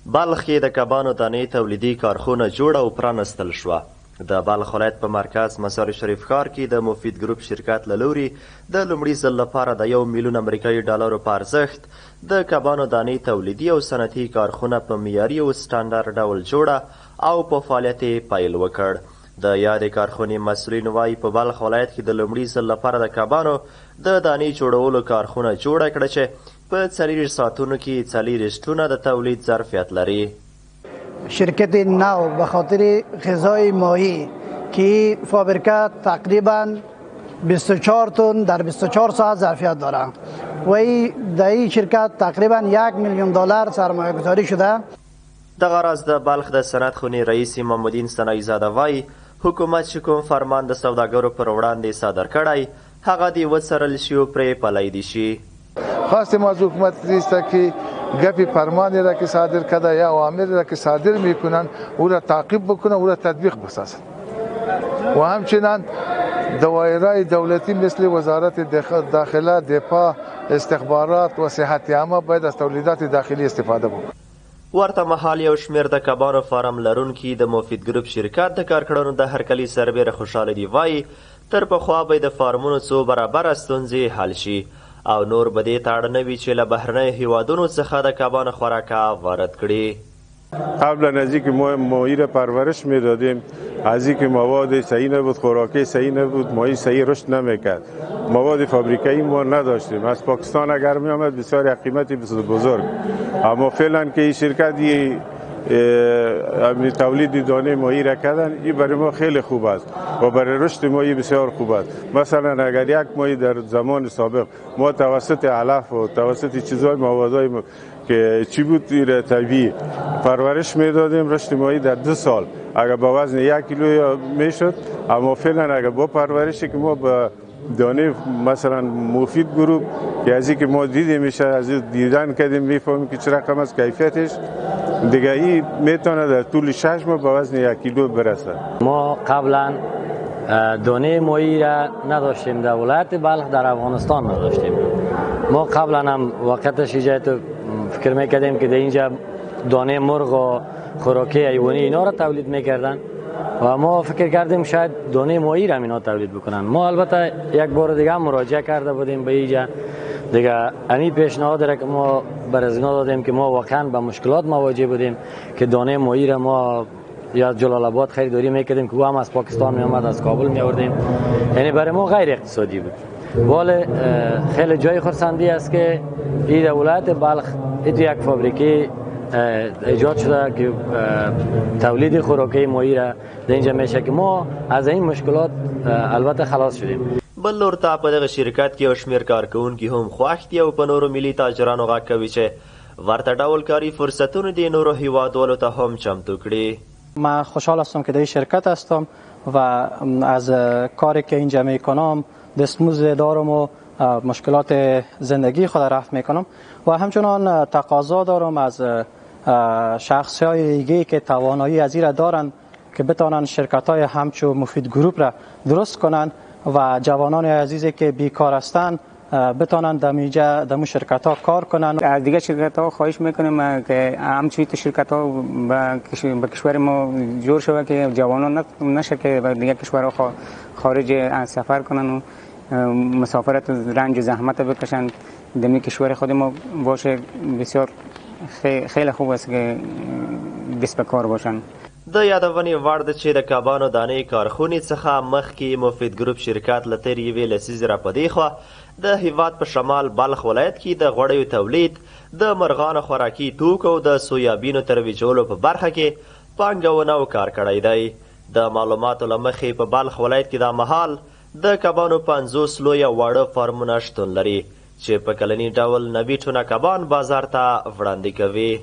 بلخ کې د کبانو دانې تولیدي کارخونه جوړه او پرانستل شوه. د بلخ ولایت په مرکز مزار شریف ښار کې د مفید ګروپ شرکت له لوري د لومړي ځل لپاره د 1 میلیون امریکایي ډالرو په ارزښت د کبانو دانې تولیدي او صنعتي کارخونه په معیاري او سټانډرډ ډول جوړه او په فعالیت یې پیل وکړ. د یادې کارخونې مسؤلین وایي په بلخ ولایت کې د لومړي ځل لپاره د کبانو د دانې جوړولو کارخونه جوړه کړه چې په 40 ساعتونو کې 40 ټنه د تولید ظرفیت لري. شرکت نو به خاطر غذای ماهی که فابریکه تقریبا 24 تن در 24 ساعت ظرفیت داره و در این شرکت تقریبا 1 میلیون دلار سرمایه گذاری شده. دغه راز د بلخ د صنعت خونې رئیس محمدین ثنایی زاده وایي حکومت چې کوم فرمان د سوداګرو پر وړاندې صادر کړی هغه دې وڅارل شي او پرې پلی دي شي. خواست ما از حکومت است که گپی فرمانی را که صادر کرده یا اوامری را که صادر میکنن او را تعقیب بکنن او را تطبیق بسازن و همچنین دایره دولتی مثل وزارت داخله، دفاع، استخبارات و صحت عامه باید از تولیدات داخلی استفاده بکنن. ورته مهال یو شمېر د کبانو فارم لرونکي د مفید ګروپ شرکت د کارکړنو د هرکلي سربیره خوشحاله دي. وایي تر پخوا به د فارمونو څو برابره ستونزې حل شي او نور به دې ته اړ نه وي چې له بهرنیو هیوادونو څخه د کبانو خوراکه وارد کړي. قبلا از اینکه ما ماهی را پرورش میدادیم، از اینکه مواد صحیح نبود، خوراکی صحیح نبود، ماهی صحیح رشد نمیکرد، مواد فابریکایی ما نداشتیم. از پاکستان اگر می آمد بسیار قیمتی بزرگ، اما فعلا که این شرکت تولید دانه ماهی را کردن، این برای ما خیلی خوب است و برای رشد ماهی بسیار خوب است. مثلا اگر یک ماهی در زمان سابق ما توسط علف و توسط چیزهای موادهای که چی بود طبیعی پرورش میدادیم، رشد ماهی در 2 سال اگر با وزن 1 کیلو میشد، اما فعلا اگر با پرورشی که ما با دانه مثلا مفید گروپ که از اینکه ما دیدیم میشه، از دیدن کردیم میفهمیم که چه رقم از کیفیتش دیگه ای میتونه در طول 6 ماه به وزن 1 کیلو برسه. ما قبلا دانه ماهی را نداشتیم، در ولایت بلخ در افغانستان نداشتیم. ما قبلا هم وقتش ایجاد فکر میکردیم که در اینجا دانه مرغ و خوراکی حیوانی اینا را تولید میکردن و ما فکر کردیم شاید دانه ماهی را اینا تولید بکنن. ما البته یک بار دیگه مراجعه کرده بودیم به اینجا دیگه. این پیشنهاد را که ما بر از اینا دادیم که ما واقعا به مشکلات مواجه بودیم که دانه ماهی را ما یا جلال آباد خریداری میکردیم که او هم از پاکستان می آمد، از کابل می آوردیم، یعنی برای ما غیر اقتصادی بود. ولی خیلی جای خرسندی است که این ولایت بلخ یک فابریکه ایجاد شده که تولید خوراکی ماهی را در اینجا میشه که ما از این مشکلات البته خلاص شدیم. بل لور ته په دغه شرکت کې یو شمېر کارکوونکي هم خوښ دي او په نورو ملي تاجرانو غږ کوي چې ورته ډول کاري فرصتونه د نورو هیوادوالو ته هم چمتو کړي. من خوشحال هستم که در این شرکت هستم و از کاری که اینجا میکنم دستمزد دارم و مشکلات زندگی خود رفع میکنم و همچنان تقاضا دارم از شخصهای دیگه که توانایی از این را دارن که بتانن شرکت های همچو مفید گروپ را درست کنن و جوانان عزیزی که بیکار هستند بتانن دمو شرکت ها کار کنن. از دیگه شرکت ها خواهش میکنیم که همچنین شرکت ها به کشور ما جور شود که جوانان نشه که به دیگه کشورها خارج سفر کنن و مسافرت رنج و زحمت بکشن. دمی کشور خود ما باشه بسیار خیلی خوب است که دست به کار باشن. د یادونې وړ ده چې د کبانو دانې کارخونې څخه مخکې مفید ګروپ شرکت له تېرې یوې لسیزې را په دې خوا د هیواد په شمال بلخ ولایت کې د غوړیو تولید، د مرغانو خوراکي توکو او د سویابینو ترویجولو په برخه کې پانګونه او کار کړی دی. د معلوماتو له مخې په بلخ ولایت کې دا مهال د کبانو 50 لویه واړه فارمونه شتون لري چې په کلني ډول 90 ټنه کبان بازار ته وړاندې کوي.